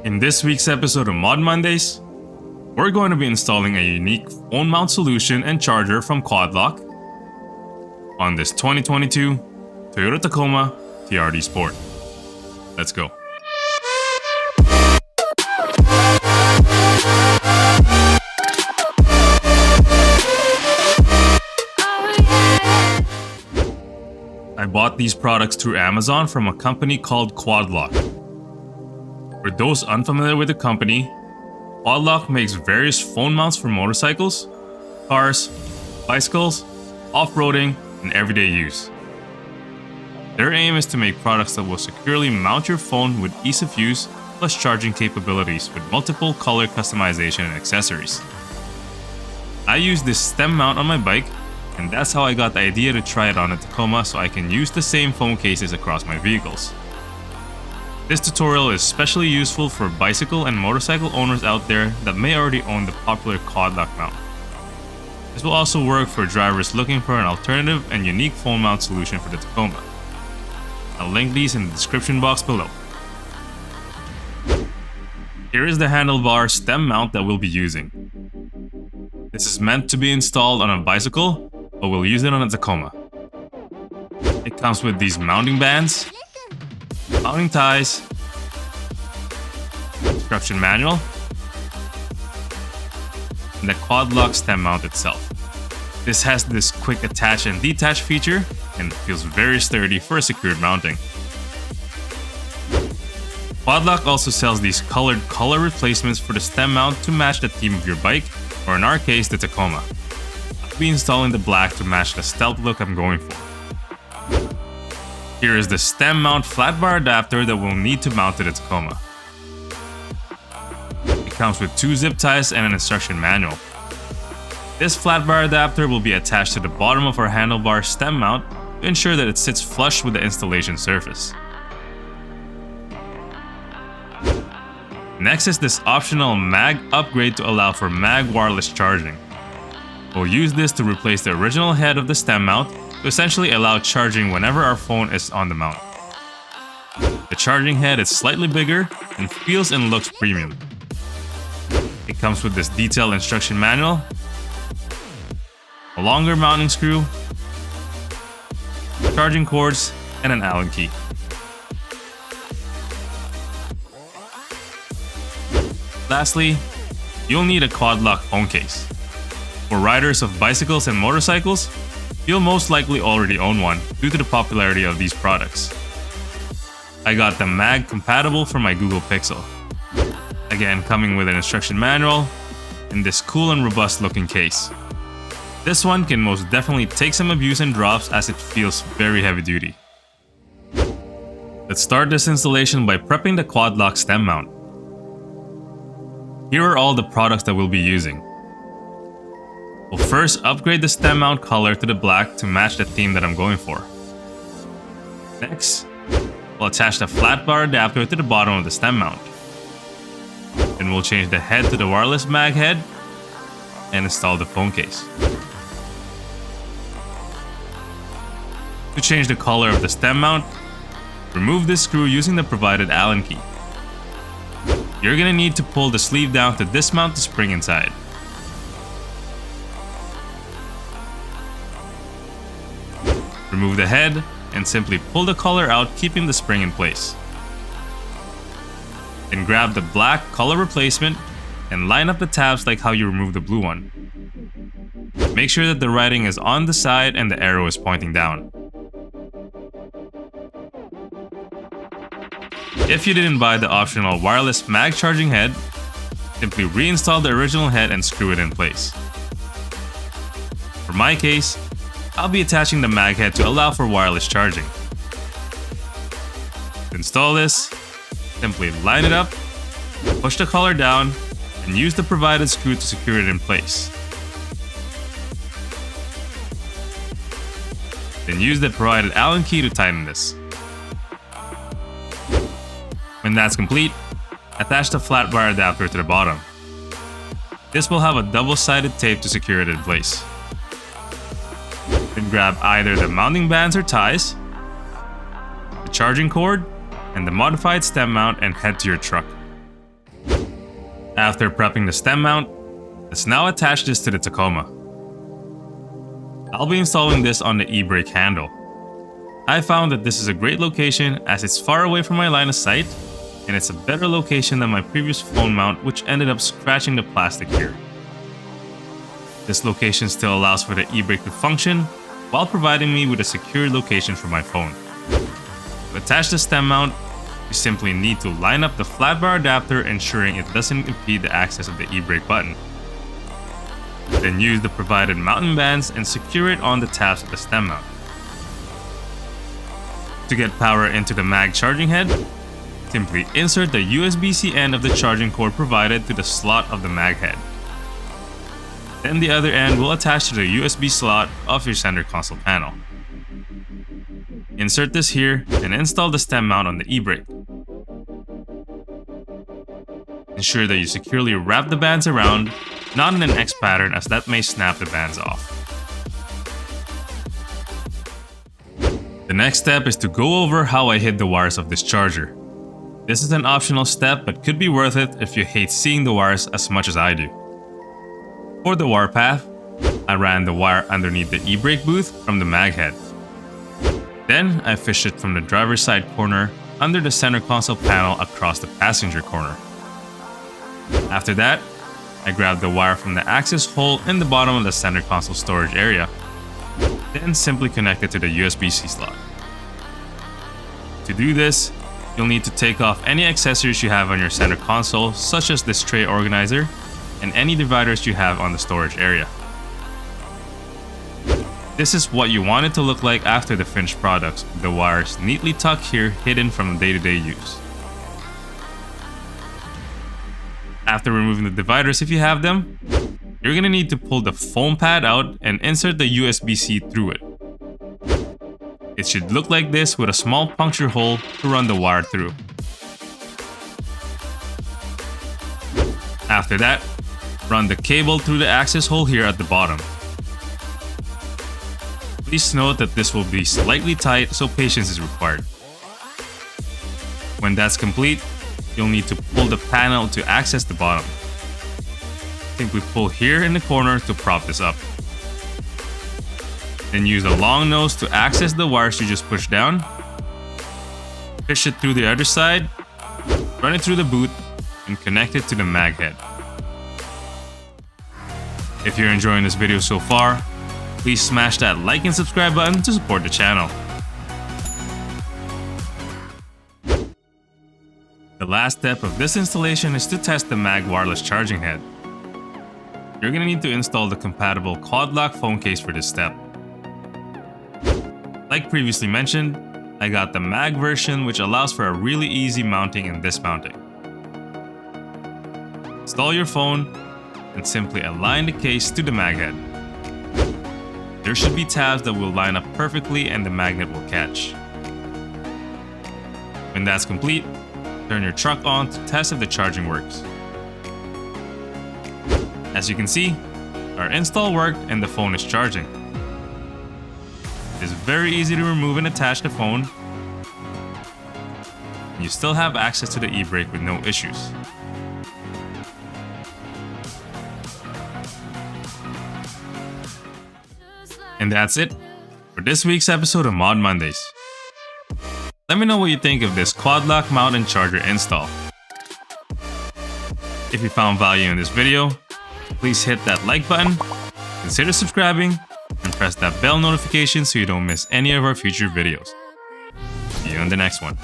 In this week's episode of Mod Mondays, we're going to be installing a unique phone mount solution and charger from Quadlock on this 2022 Toyota Tacoma TRD Sport. Let's go. I bought these products through Amazon from a company called Quadlock. For those unfamiliar with the company, Quadlock makes various phone mounts for motorcycles, cars, bicycles, off-roading, and everyday use. Their aim is to make products that will securely mount your phone with ease of use plus charging capabilities with multiple color customization and accessories. I use this stem mount on my bike, and that's how I got the idea to try it on a Tacoma so I can use the same phone cases across my vehicles. This tutorial is especially useful for bicycle and motorcycle owners out there that may already own the popular Quadlock mount. This will also work for drivers looking for an alternative and unique phone mount solution for the Tacoma. I'll link these in the description box below. Here is the handlebar stem mount that we'll be using. This is meant to be installed on a bicycle, but we'll use it on a Tacoma. It comes with these mounting bands, mounting ties, instruction manual, and the Quadlock stem mount itself. This has this quick attach and detach feature and feels very sturdy for secured mounting. Quadlock also sells these colored color replacements for the stem mount to match the theme of your bike, or in our case, the Tacoma. I'll be installing the black to match the stealth look I'm going for. Here is the stem mount flat bar adapter that we'll need to mount to the Tacoma. It comes with 2 zip ties and an instruction manual. This flat bar adapter will be attached to the bottom of our handlebar stem mount to ensure that it sits flush with the installation surface. Next is this optional MAG upgrade to allow for MAG wireless charging. We'll use this to replace the original head of the stem mount to essentially allow charging whenever our phone is on the mount. The charging head is slightly bigger and feels and looks premium. It comes with this detailed instruction manual, a longer mounting screw, charging cords, and an Allen key. Lastly, you'll need a Quadlock phone case. For riders of bicycles and motorcycles, you'll most likely already own one due to the popularity of these products. I got the MAG compatible for my Google Pixel. Again, coming with an instruction manual and this cool and robust looking case. This one can most definitely take some abuse and drops as it feels very heavy duty. Let's start this installation by prepping the Quadlock stem mount. Here are all the products that we'll be using. We'll first upgrade the stem mount color to the black to match the theme that I'm going for. Next, we'll attach the flat bar adapter to the bottom of the stem mount. Then we'll change the head to the wireless mag head and install the phone case. To change the color of the stem mount, remove this screw using the provided Allen key. You're gonna need to pull the sleeve down to dismount the spring inside. Remove the head and simply pull the collar out, keeping the spring in place. Then grab the black color replacement and line up the tabs like how you remove the blue one. Make sure that the writing is on the side and the arrow is pointing down. If you didn't buy the optional wireless mag charging head, simply reinstall the original head and screw it in place. For my case, I'll be attaching the mag head to allow for wireless charging. To install this, simply line it up, push the collar down, and use the provided screw to secure it in place. Then use the provided Allen key to tighten this. When that's complete, attach the flat bar adapter to the bottom. This will have a double-sided tape to secure it in place. Then grab either the mounting bands or ties, the charging cord, and the modified stem mount and head to your truck. After prepping the stem mount, let's now attach this to the Tacoma. I'll be installing this on the e-brake handle. I found that this is a great location as it's far away from my line of sight, and it's a better location than my previous phone mount, which ended up scratching the plastic here. This location still allows for the e-brake to function while providing me with a secure location for my phone. To attach the stem mount, you simply need to line up the flat bar adapter, ensuring it doesn't impede the access of the e-brake button. Then use the provided mounting bands and secure it on the tabs of the stem mount. To get power into the mag charging head, simply insert the USB-C end of the charging cord provided to the slot of the mag head. Then the other end will attach to the USB slot of your center console panel. Insert this here and install the stem mount on the e-brake. Ensure that you securely wrap the bands around, not in an X pattern as that may snap the bands off. The next step is to go over how I hid the wires of this charger. This is an optional step but could be worth it if you hate seeing the wires as much as I do. For the wire path, I ran the wire underneath the e-brake booth from the mag head. Then I fished it from the driver's side corner under the center console panel across the passenger corner. After that, I grabbed the wire from the access hole in the bottom of the center console storage area, then simply connect it to the USB-C slot. To do this, you'll need to take off any accessories you have on your center console, such as this tray organizer and any dividers you have on the storage area. This is what you want it to look like after the finished products, with the wires neatly tucked here, hidden from day-to-day use. After removing the dividers if you have them, you're going to need to pull the foam pad out and insert the USB-C through it. It should look like this with a small puncture hole to run the wire through. After that, run the cable through the access hole here at the bottom. Please note that this will be slightly tight, so patience is required. When that's complete, you'll need to pull the panel to access the bottom. Simply pull here in the corner to prop this up. Then use a long nose to access the wires you just pushed down. Fish it through the other side, run it through the boot, and connect it to the mag head. If you're enjoying this video so far, please smash that like and subscribe button to support the channel. The last step of this installation is to test the mag wireless charging head. You're going to need to install the compatible Quadlock phone case for this step. Like previously mentioned, I got the mag version, which allows for a really easy mounting and dismounting. Install your phone and simply align the case to the mag head. There should be tabs that will line up perfectly and the magnet will catch. When that's complete, turn your truck on to test if the charging works. As you can see, our install worked and the phone is charging. It is very easy to remove and attach the phone. You still have access to the e-brake with no issues. And that's it for this week's episode of Mod Mondays. Let me know what you think of this Quadlock mount and charger install. If you found value in this video, please hit that like button, consider subscribing, and press that bell notification so you don't miss any of our future videos. See you on the next one.